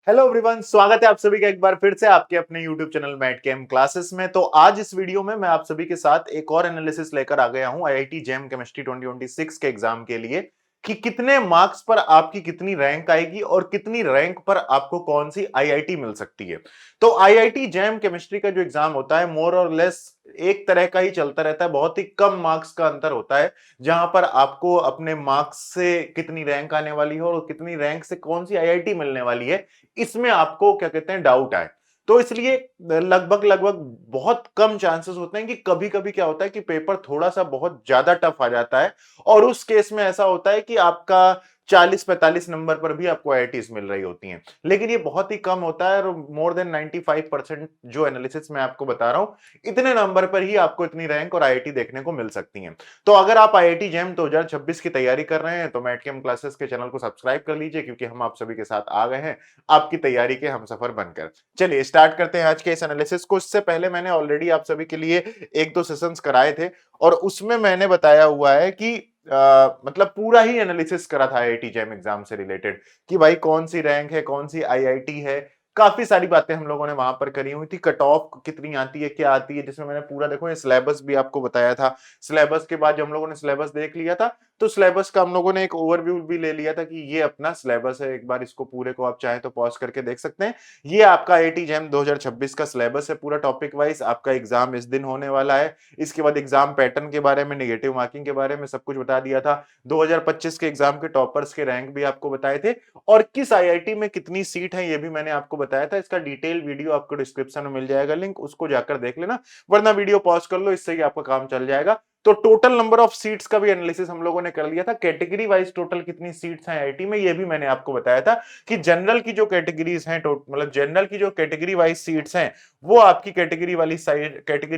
Hello everyone, स्वागत है आप सभी का एक बार फिर से आपके अपने YouTube channel Mat Cam classes में। तो आज इस वीडियो में मैं आप सभी के साथ एक और एनालिसिस लेकर आ गया हूं आईआईटी जैम केमिस्ट्री 2026 के एग्जाम के लिए कि कितने मार्क्स पर आपकी कितनी रैंक आएगी और कितनी रैंक पर आपको कौन सी आईआईटी मिल सकती है। तो आईआईटी जैम केमिस्ट्री का जो एग्जाम होता है मोर और लेस एक तरह का ही चलता रहता है, बहुत ही कम मार्क्स का अंतर होता है जहां पर आपको अपने मार्क्स से कितनी रैंक आने वाली है और कितनी रैंक से कौन सी आईआईटी मिलने वाली है इसमें आपको क्या कहते हैं डाउट आए। तो इसलिए लगभग लगभग बहुत कम चांसेस होते हैं कि कभी कभी क्या होता है कि पेपर थोड़ा सा बहुत ज्यादा टफ आ जाता है और उस केस में ऐसा होता है कि आपका 40-45 नंबर पर भी आपको आईआईटीज मिल रही होती हैं, लेकिन ये बहुत ही कम होता है और मोर देन 95% जो एनालिसिस मैं आपको बता रहा हूं इतने नंबर पर ही आपको इतनी रैंक और आईआईटी देखने को मिल सकती है। तो अगर आप आईआईटी जैम 2026 की तैयारी कर रहे हैं तो मैट कैम क्लासेस के चैनल को सब्सक्राइब कर लीजिए, क्योंकि हम आप सभी के साथ आ गए हैं आपकी तैयारी के हमसफर बनकर। चलिए स्टार्ट करते हैं आज के इस एनालिसिस को। इससे पहले मैंने ऑलरेडी आप सभी के लिए एक दो सेशंस कराए थे और उसमें मैंने बताया हुआ है कि मतलब पूरा ही एनालिसिस करा था आईआईटी जैम एग्जाम से रिलेटेड कि भाई कौन सी रैंक है, कौन सी आईआईटी है। काफी सारी बातें हम लोगों ने वहां पर करी हुई थी, कट ऑफ कितनी आती है, क्या आती है, जिसमें मैंने पूरा देखो ये सिलेबस भी आपको बताया था। सिलेबस के बाद जब हम लोगों ने सिलेबस देख लिया था तो सिलेबस का हम लोगों ने एक ओवरव्यू भी ले लिया था कि ये अपना सिलेबस है। एक बार इसको पूरे को आप चाहें तो पॉज करके देख सकते हैं। ये आपका आईआईटी जैम 2026 का सिलेबस है, पूरा टॉपिक वाइज। आपका एग्जाम इस दिन होने वाला है। इसके बाद एग्जाम पैटर्न के बारे में, नेगेटिव मार्किंग के बारे में सब कुछ बता दिया था। 2025 के एग्जाम के टॉपर्स के रैंक भी आपको बताए थे और किस आईआईटी में कितनी सीट है ये भी मैंने आपको बताया था। इसका डिटेल वीडियो आपको डिस्क्रिप्शन में मिल जाएगा, लिंक उसको जाकर देख लेना, वरना वीडियो पॉज कर लो, इससे ही आपका काम चल जाएगा। तो टोटल नंबर ऑफ सीट्स का भी एनालिसिस हम लोगों ने कर लिया था। कैटेगरी वाइज टोटल कितनी सीट्स हैं आईआईटी में ये भी मैंने आपको बताया था कि जनरल की जो कैटेगरीज हैं, मतलब जनरल की जो कैटेगरी वाइज सीट्स हैं वो आपकी कैटेगरी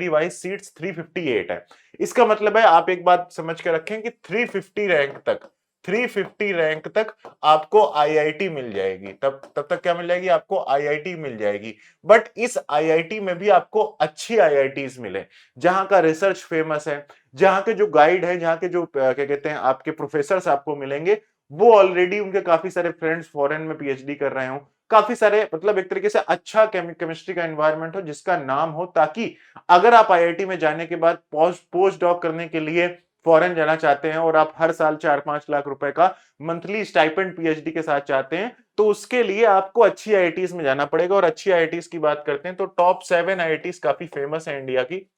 वाइज सीट्स 358 है। इसका मतलब है आप एक बात समझ के रखें कि 350 रैंक तक आपको आईआईटी मिल जाएगी। तब तक क्या मिल जाएगी आपको? आईआईटी मिल जाएगी। बट इस आईआईटी में भी आपको अच्छी आईआईटीज मिले, जहां का रिसर्च फेमस है, जहां के जो गाइड है, जहां के जो क्या कहते हैं आपके प्रोफेसर आपको मिलेंगे वो ऑलरेडी उनके काफी सारे फ्रेंड्स फॉरेन में पीएचडी कर रहे हो, काफी सारे मतलब एक तरीके से अच्छा केमिस्ट्री का एनवायरनमेंट हो जिसका नाम हो, ताकि अगर आप आईआईटी में जाने के बाद पोस्ट डॉक करने के लिए फॉरेन जाना चाहते हैं और आप हर साल 4-5 लाख रुपए का मंथली स्टाइपेंड पीएचडी के साथ चाहते हैं तो उसके लिए आपको अच्छी आईआईटीज में जाना पड़ेगा। और अच्छी आईआईटीज की बात करते हैं तो टॉप 7 आईआईटीज काफी फेमस है इंडिया की,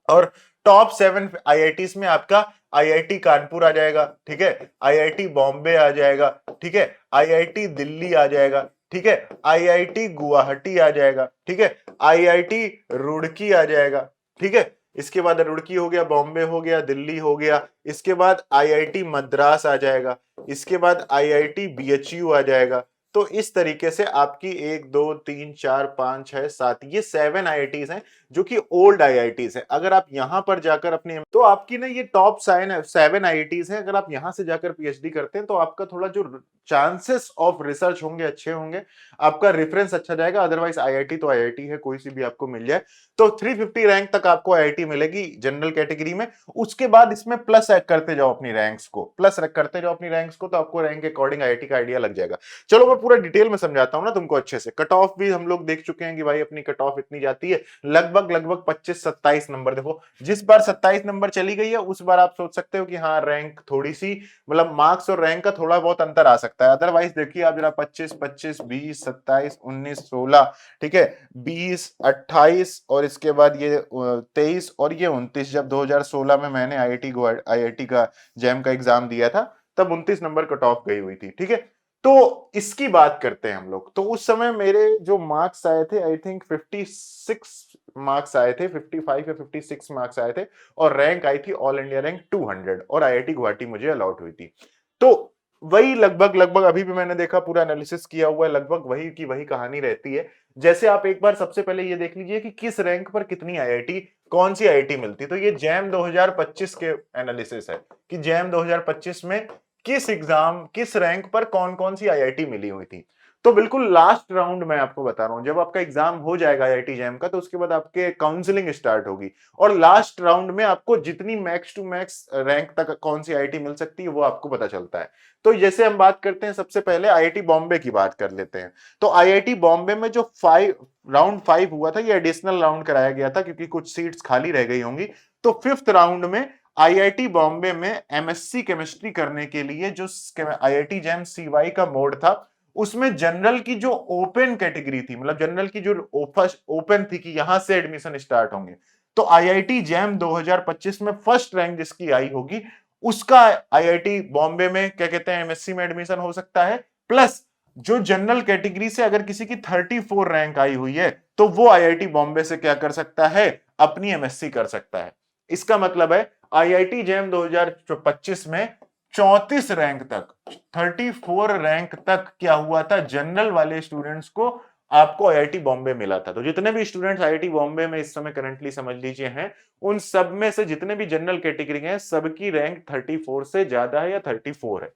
और टॉप 7 आईआईटीज में आपका आईआईटी कानपुर आ जाएगा, ठीक है, आईआईटी बॉम्बे आ जाएगा, ठीक है, आईआईटी दिल्ली आ जाएगा, ठीक है, आईआईटी गुवाहाटी आ जाएगा, ठीक है, आईआईटी रुड़की आ जाएगा, ठीक है। इसके बाद रुड़की हो गया, बॉम्बे हो गया, दिल्ली हो गया। इसके बाद आईआईटी मद्रास आ जाएगा, इसके बाद आईआईटी बीएचयू आ जाएगा। तो इस तरीके से आपकी 1 2 3 4 5 6 7 ये 7 आईआईटीज हैं जो कि ओल्ड आईआईटीज है। अगर आप यहां पर जाकर अपने तो आपकी ना ये टॉप 7 आईआईटीज हैं, अगर आप यहां से जाकर पीएचडी करते हैं तो आपका थोड़ा जो चांसेस ऑफ रिसर्च होंगे अच्छे होंगे, आपका रेफरेंस अच्छा जाएगा। अदरवाइज आईआईटी तो आईआईटी है, कोई सी भी आपको मिल जाए। तो 350 रैंक तक आपको आईआईटी मिलेगी जनरल कैटेगरी में। उसके बाद इसमें प्लस करते जाओ अपनी रैंक्स को, करते जाओ अपनी रैंक्स को, तो आपको रैंक के अकॉर्डिंग आईआईटी का आइडिया लग जाएगा। चलो मैं पूरा डिटेल में समझाता हूं ना तुमको अच्छे से। कट ऑफ भी हम लोग देख चुके हैं कि भाई अपनी कट ऑफ इतनी जाती है लगभग लगभग 25-27 नंबर। देखो जिस बार 27 नंबर चली गई है उस बार आप सोच सकते हो कि हाँ रैंक थोड़ी सी मतलब मार्क्स और रैंक का थोड़ा बहुत अंतर आ सकता है। अदरवाइज देखिए आप जरा 25, 20, 27, 19, 16, ठीक है, 20, 28 और इसके बाद ये 23 और ये 29। जब 2016 में मैंने आईआईटी का जैम का एग्जाम दिया था तब 29 नंबर कट ऑफ गई हुई थी, ठीक है। तो इसकी बात करते हैं हम लोग। तो उस समय मेरे जो मार्क्स आए थे आई थिंक 56 मार्क्स आए थे, 55 या 56 मार्क्स आए थे और रैंक आई थी ऑल इंडिया रैंक 200 और आईआईटी गुवाहाटी मुझे अलॉट हुई थी। तो वही लगभग लगभग अभी भी मैंने देखा, पूरा एनालिसिस किया हुआ है, लगभग वही की वही कहानी रहती है। जैसे आप एक बार सबसे पहले ये देख लीजिए कि किस रैंक पर कितनी आईआईटी, कौन सी आईआईटी मिलती। तो ये जैम 2025 के एनालिसिस है कि जैम 2025 में किस रैंक पर कौन कौन सी आईआईटी मिली हुई थी। तो बिल्कुल लास्ट राउंड में आपको बता रहा हूं, जब आपका एग्जाम हो जाएगा आईआईटी जैम का, तो उसके बाद आपके काउंसलिंग स्टार्ट होगी और लास्ट राउंड में आपको जितनी मैक्स टू मैक्स रैंक तक कौन सी आईआईटी मिल सकती है वो आपको पता चलता है। तो जैसे हम बात करते हैं, सबसे पहले आईआईटी बॉम्बे की बात कर लेते हैं। तो आईआईटी बॉम्बे में जो राउंड 5 हुआ था, ये एडिशनल राउंड कराया गया था क्योंकि कुछ सीट्स खाली रह गई होंगी। तो 5th राउंड में आईआईटी बॉम्बे में एमएससी केमिस्ट्री करने के लिए जो आईआईटी जैम सीवाई का मोड था, उसमें जनरल की जो ओपन कैटेगरी थी, मतलब जनरल की जो ओपन थी कि यहां से एडमिशन स्टार्ट होंगे, तो आईआईटी जैम 2025 में फर्स्ट रैंक जिसकी आई होगी, उसका आईआईटी बॉम्बे में क्या कहते हैं एमएससी में एडमिशन हो सकता है। प्लस जो जनरल कैटेगरी से अगर किसी की 34 रैंक आई हुई है, तो वो आईआईटी बॉम्बे से क्या कर सकता है, अपनी एमएससी कर सकता है। इसका मतलब है आईआईटी जैम 2025 में 34 रैंक तक, 34 रैंक तक क्या हुआ था, जनरल वाले स्टूडेंट्स को आपको आईआईटी बॉम्बे मिला था। तो जितने भी स्टूडेंट्स आईआईटी बॉम्बे में इस समय करंटली समझ लीजिए हैं, उन सब में से जितने भी जनरल कैटेगरी हैं, सबकी रैंक 34 से ज्यादा है या 34 है।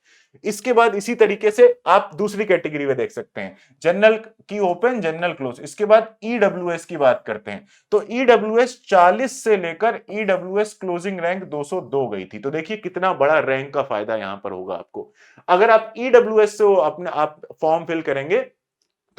इसके बाद इसी तरीके से आप दूसरी कैटेगरी में देख सकते हैं, जनरल की ओपन, जनरल क्लोज। इसके बाद ईडब्ल्यूएस की बात करते हैं, तो ईडब्ल्यूएस 40 से लेकर ईडब्ल्यूएस क्लोजिंग रैंक 202 गई थी। तो देखिए कितना बड़ा रैंक का फायदा यहां पर होगा आपको। अगर आप ईडब्ल्यूएस से अपने आप फॉर्म फिल करेंगे,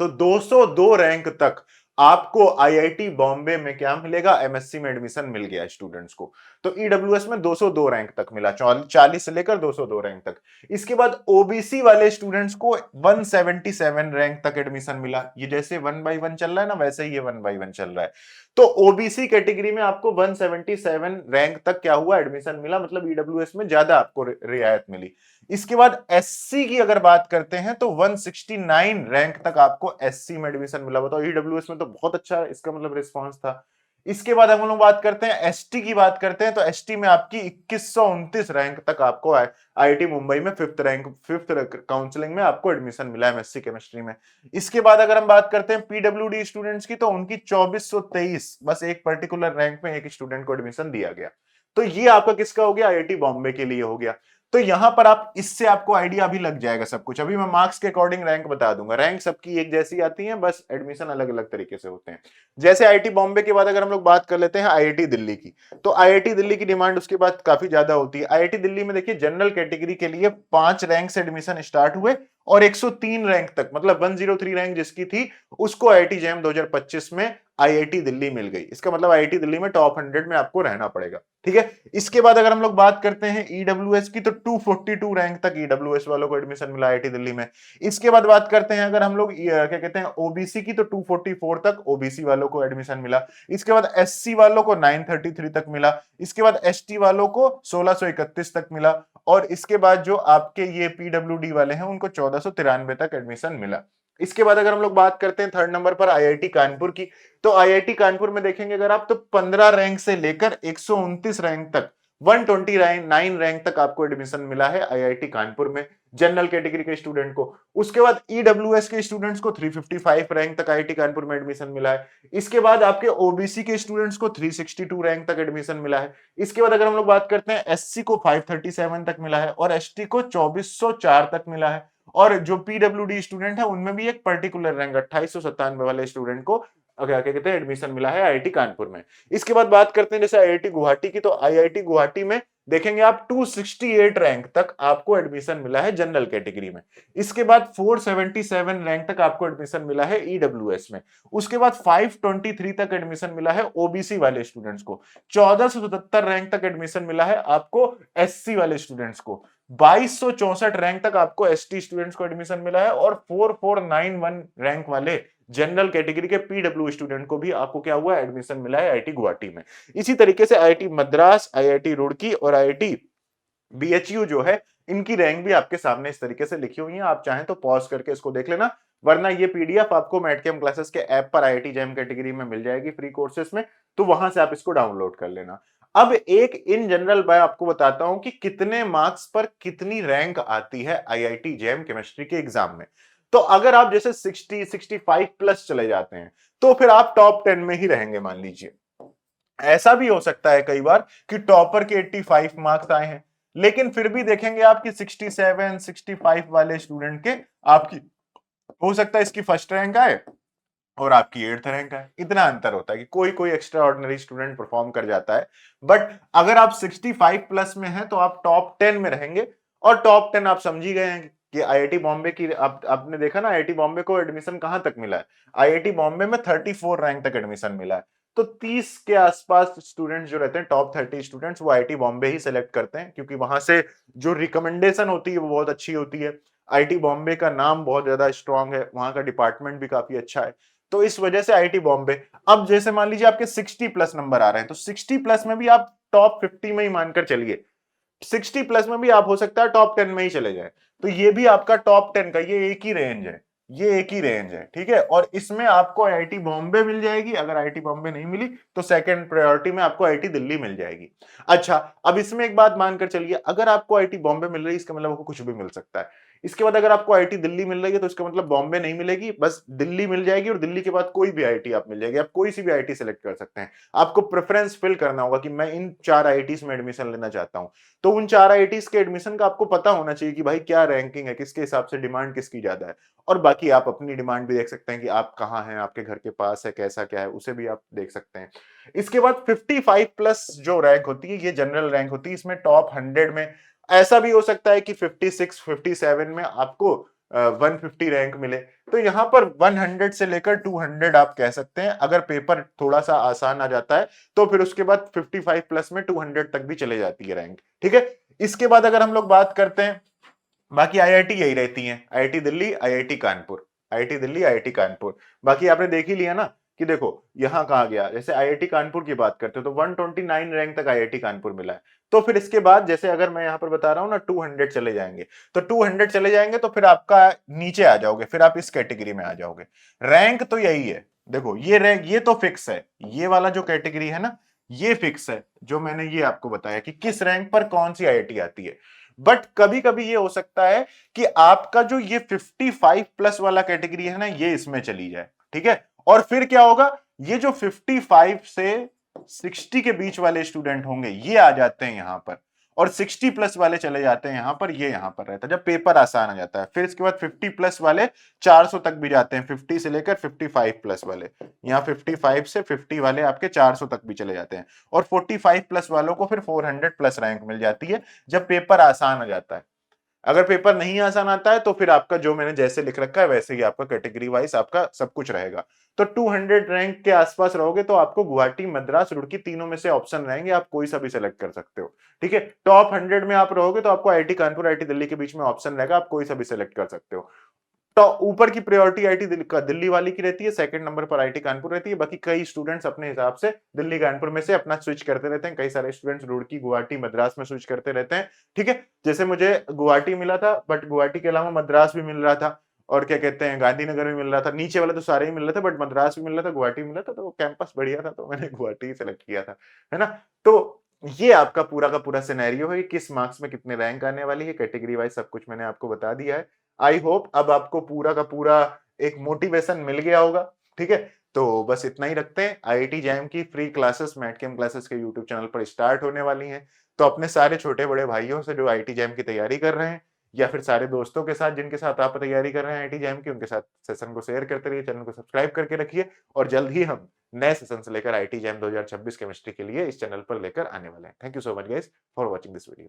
तो 202 रैंक तक आपको आईआईटी बॉम्बे में क्या मिलेगा, एमएससी में एडमिशन मिल गया स्टूडेंट्स को। तो ईडब्ल्यूएस में 202 रैंक तक मिला, 40 से लेकर 202 रैंक तक। इसके बाद ओबीसी वाले स्टूडेंट्स को 177 रैंक तक एडमिशन मिला। ये जैसे 1 बाई 1 चल रहा है ना, वैसे ही ये 1 बाई 1 चल रहा है। तो ओबीसी कैटेगरी में आपको 177 रैंक तक क्या हुआ, एडमिशन मिला, मतलब ईडब्ल्यूएस में ज्यादा आपको रियायत मिली। इसके बाद एससी की अगर बात करते हैं, तो 169 रैंक तक आपको एससी में एडमिशन मिला। बताओ, ईडब्ल्यूएस में तो बहुत अच्छा इसका मतलब रिस्पांस था। इसके बाद हम लोग बात करते हैं एसटी की, बात करते हैं तो एसटी में आपकी 2129 रैंक तक आपको आईआईटी मुंबई में फिफ्थ काउंसलिंग में आपको एडमिशन मिला है एमएससी केमिस्ट्री में। इसके बाद अगर हम बात करते हैं पीडब्ल्यूडी स्टूडेंट्स की, तो उनकी 2423, बस एक पर्टिकुलर रैंक में एक स्टूडेंट को एडमिशन दिया गया। तो ये आपका किसका हो गया, आईआईटी बॉम्बे के लिए हो गया। तो यहां पर आप इससे आपको आइडिया अभी लग जाएगा सब कुछ। अभी मैं मार्क्स के अकॉर्डिंग रैंक बता दूंगा, रैंक सबकी एक जैसी आती है, बस एडमिशन अलग अलग तरीके से होते हैं। जैसे आईआईटी बॉम्बे के बाद अगर हम लोग बात कर लेते हैं आईआईटी दिल्ली की, तो आईआईटी दिल्ली की डिमांड उसके बाद काफी ज्यादा होती है। आईआईटी दिल्ली में देखिए जनरल कैटेगरी के लिए 5 रैंक से एडमिशन स्टार्ट हुए और 103 रैंक तक, मतलब 103 रैंक जिसकी थी, उसको आईआईटी जैम 2025 में आईआईटी दिल्ली मिल गई। इसका मतलब आईआईटी दिल्ली में टॉप 100 में आपको रहना पड़ेगा, ठीक है। इसके बाद अगर हम लोग बात करते हैं ईडब्ल्यूएस की, तो 242 रैंक तक ईडब्ल्यूएस वालों को एडमिशन मिला आईआईटी दिल्ली में। इसके बाद बात करते हैं अगर हम लोग क्या कहते हैं ओबीसी की, तो 244 तक ओबीसी वालों को एडमिशन मिला। इसके बाद एससी वालों को 933 तक मिला। इसके बाद एसटी वालों को 1631 तक मिला। और इसके बाद जो आपके ये पीडब्ल्यूडी वाले हैं, उनको 1493 तक एडमिशन मिला। इसके बाद अगर हम लोग बात करते हैं थर्ड नंबर पर आईआईटी कानपुर की, तो आईआईटी कानपुर में देखेंगे अगर आप, तो 15 रैंक से लेकर 129 रैंक तक, 129 रैंक तक आपको एडमिशन मिला है आईआईटी कानपुर में, जनरल कैटेगरी के स्टूडेंट को। उसके बाद ईडब्ल्यूएस के स्टूडेंट्स को 355 रैंक तक आईआईटी कानपुर में एडमिशन मिला है। इसके बाद आपके ओबीसी के स्टूडेंट्स को 362 रैंक तक एडमिशन मिला है। इसके बाद अगर हम लोग बात करते हैं एससी को 537 तक मिला है और एसटी को 2404 तक मिला है। और जो पीडब्ल्यूडी स्टूडेंट है, उनमें भी एक पर्टिकुलर रैंक 2897 वाले स्टूडेंट को क्या कहते हैं एडमिशन मिला है आईआईटी कानपुर में। इसके बाद बात करते हैं जैसे आईआईटी गुवाहाटी की, तो आईआईटी गुवाहाटी में देखेंगे आप 268 रैंक तक आपको एडमिशन मिला है जनरल कैटेगरी में। इसके बाद 477 रैंक तक आपको एडमिशन मिला है ईडब्ल्यूएस में। उसके बाद 523 तक एडमिशन मिला है ओबीसी वाले स्टूडेंट्स को। 1477 रैंक तक एडमिशन मिला है आपको एससी वाले स्टूडेंट्स को। 2264 रैंक तक आपको एसटी स्टूडेंट्स को एडमिशन मिला है। और 4491 रैंक वाले जनरल कैटेगरी के पीडब्ल्यू स्टूडेंट को भी आपको क्या हुआ, एडमिशन मिला है आईआईटी गुवाहाटी में। इसी तरीके से आईआईटी मद्रास, आईआईटी रुड़की और आईआईटी बीएचयू जो है, इनकी रैंक भी आपके सामने इस तरीके से लिखी हुई है। आप चाहें तो पॉज करके इसको देख लेना, वरना ये पीडीएफ आपको मैटकेम क्लासेस के ऐप पर आईआईटी जैम कैटेगरी में मिल जाएगी फ्री कोर्सेस में, तो वहां से आप इसको डाउनलोड कर लेना। अब एक इन जनरल मैं आपको बताता हूं कि कितने मार्क्स पर कितनी रैंक आती है आईआईटी जैम केमिस्ट्री के एग्जाम में। तो अगर आप जैसे 60 65 प्लस चले जाते हैं, तो फिर आप टॉप 10 में ही रहेंगे मान लीजिए। ऐसा भी हो सकता है कई बार कि टॉपर के 85 मार्क्स आए हैं, लेकिन फिर भी देखेंगे आप कि 67 65 वाले स्टूडेंट के आपकी हो सकता है इसकी फर्स्ट रैंक आए और आपकी 8th रैंक आए। इतना अंतर होता है कि कोई कोई एक्स्ट्रा ऑर्डिनरी स्टूडेंट परफॉर्म कर जाता है। बट अगर आप 65 प्लस में हैं तो आप टॉप 10 में रहेंगे। और टॉप 10 आप समझ ही गए हैं कि आईआईटी बॉम्बे की, आपने देखा ना आईआईटी बॉम्बे को एडमिशन कहां तक मिला है। आईआईटी बॉम्बे में 34 रैंक तक एडमिशन मिला है। तो 30 के आसपास स्टूडेंट्स जो रहते हैं, टॉप 30 स्टूडेंट्स, वो आईआईटी बॉम्बे ही सेलेक्ट करते हैं, क्योंकि वहां से जो रिकमेंडेशन होती है वो बहुत अच्छी होती है। आईआईटी बॉम्बे का नाम बहुत ज्यादा स्ट्रांग है, वहां का डिपार्टमेंट भी काफी अच्छा है। तो इस वजह से आईआईटी बॉम्बे, अब जैसे मान लीजिए आपके 60 प्लस नंबर आ रहे हैं, तो 60 प्लस में भी आप टॉप 50 में ही मानकर चलिए, 60 प्लस में भी आप हो सकता है टॉप 10 में ही चले जाए। तो ये भी आपका टॉप 10 का ये एक ही रेंज है, ये एक ही रेंज है, ठीक है। और इसमें आपको आईआईटी बॉम्बे मिल जाएगी। अगर आईआईटी बॉम्बे नहीं मिली तो सेकंड प्रायोरिटी में आपको आईआईटी दिल्ली मिल जाएगी। अच्छा, अब इसमें एक बात मानकर चलिए, अगर आपको आईआईटी बॉम्बे मिल रही है, इसका मतलब आपको कुछ भी मिल सकता है। इसके बाद अगर आपको आईआईटी दिल्ली मिल रही है तो इसका मतलब बॉम्बे नहीं मिलेगी, बस दिल्ली मिल जाएगी, और दिल्ली के बाद कोई भी आईआईटी आप मिल जाएगी। आप कोई सी भी आईआईटी सेलेक्ट कर सकते हैं। आपको प्रेफरेंस फिल करना होगा कि मैं इन 4 आईआईटीज में एडमिशन लेना चाहता हूं। तो उन 4 आईआईटीज के एडमिशन का आपको पता होना चाहिए कि भाई क्या रैंकिंग है, किसके हिसाब से डिमांड किसकी ज्यादा है। और बाकी आप अपनी डिमांड भी देख सकते हैं कि आप कहाँ हैं, आपके घर के पास है, कैसा क्या है, उसे भी आप देख सकते हैं। इसके बाद 55 प्लस जो रैंक होती है, ये जनरल रैंक होती है। इसमें टॉप 100 में ऐसा भी हो सकता है कि 56 57 में आपको 150 रैंक मिले। तो यहां पर 100 से लेकर 200 आप कह सकते हैं। अगर पेपर थोड़ा सा आसान आ जाता है तो फिर उसके बाद 55 प्लस में 200 तक भी चले जाती है रैंक, ठीक है। इसके बाद अगर हम लोग बात करते हैं, बाकी आईआईटी यही रहती हैं, IIT Delhi, IIT Kanpur, IIT Delhi, IIT Kanpur. बाकी आपने देख ही लिया ना कि देखो यहां कहा गया, जैसे आईआईटी कानपुर की बात करते हो तो 129 रैंक तक आईआईटी कानपुर मिला है। तो फिर इसके बाद जैसे अगर मैं यहां पर बता रहा हूं ना 200 चले जाएंगे, तो 200 चले जाएंगे तो फिर आपका नीचे आ जाओगे, फिर आप इस कैटेगरी में आ जाओगे। रैंक तो यही है, देखो ये रैंक ये तो फिक्स है, ये वाला जो कैटेगरी है ना ये फिक्स है, जो मैंने ये आपको बताया कि किस रैंक पर कौन सी आईआईटी आती है। बट कभी कभी ये हो सकता है कि आपका जो ये 55 प्लस वाला कैटेगरी है ना ये इसमें चली जाए, ठीक है। और फिर क्या होगा, ये जो 55 से 60 के बीच वाले स्टूडेंट होंगे ये आ जाते हैं यहां पर, और 60 प्लस वाले चले जाते हैं यहां पर, ये यहां पर रहता है जब पेपर आसान आ जाता है। फिर इसके बाद 50 प्लस वाले 400 तक भी जाते हैं, 50 से लेकर 55 प्लस वाले, यहाँ 55 से 50 वाले आपके 400 तक भी चले जाते हैं। और 45 प्लस वालों को फिर 400 प्लस रैंक मिल जाती है जब पेपर आसान आ जाता है। अगर पेपर नहीं आसान आता है तो फिर आपका जो मैंने जैसे लिख रखा है वैसे ही आपका कैटेगरी वाइज आपका सब कुछ रहेगा। तो 200 रैंक के आसपास रहोगे तो आपको गुवाहाटी, मद्रास, रुड़की तीनों में से ऑप्शन रहेंगे, आप कोई सा भी सेलेक्ट कर सकते हो, ठीक है। टॉप 100 में आप रहोगे तो आपको आईआईटी कानपुर, आईआईटी दिल्ली के बीच में ऑप्शन रहेगा, आप कोई सा भी सेलेक्ट कर सकते हो। तो ऊपर की प्रायोरिटी आईटी दिल्ली वाली की रहती है, सेकंड नंबर पर आईटी कानपुर रहती है। बाकी कई स्टूडेंट्स अपने हिसाब से दिल्ली कानपुर में से अपना स्विच करते रहते हैं, कई सारे स्टूडेंट्स रुड़की, गुवाहाटी, मद्रास में स्विच करते रहते हैं, ठीक है। जैसे मुझे गुवाहाटी मिला था, बट गुवाहाटी के अलावा मद्रास भी मिल रहा था, और क्या कहते हैं गांधीनगर भी मिल रहा था। नीचे वाले तो सारे ही मिल रहे थे, बट मद्रास भी मिल रहा था, गुवाहाटी मिला था, तो कैंपस बढ़िया था तो मैंने गुवाहाटी ही सेलेक्ट किया था, है ना। तो ये आपका पूरा का पूरा सिनेरियो है, किस मार्क्स में कितने रैंक आने वाली है, कैटेगरी वाइज सब कुछ मैंने आपको बता दिया है। आई होप अब आपको पूरा का पूरा एक मोटिवेशन मिल गया होगा, ठीक है। तो बस इतना ही रखते हैं। आईआईटी जैम की free classes Mat Cam classes के यूट्यूब चैनल पर स्टार्ट होने वाली हैं। तो अपने सारे छोटे बड़े भाइयों से जो आईआईटी जैम की तैयारी कर रहे हैं, या फिर सारे दोस्तों के साथ जिनके साथ आप तैयारी कर रहे हैं आईआईटी जैम की, उनके साथ सेशन को शेयर करते रहिए, चैनल को सब्सक्राइब करके रखिए। और जल्द ही हम नए सेशन से लेकर आईआईटी जैम 2026 केमिस्ट्री के लिए इस चैनल पर लेकर आने वाले हैं। Thank you so much guys for watching this video.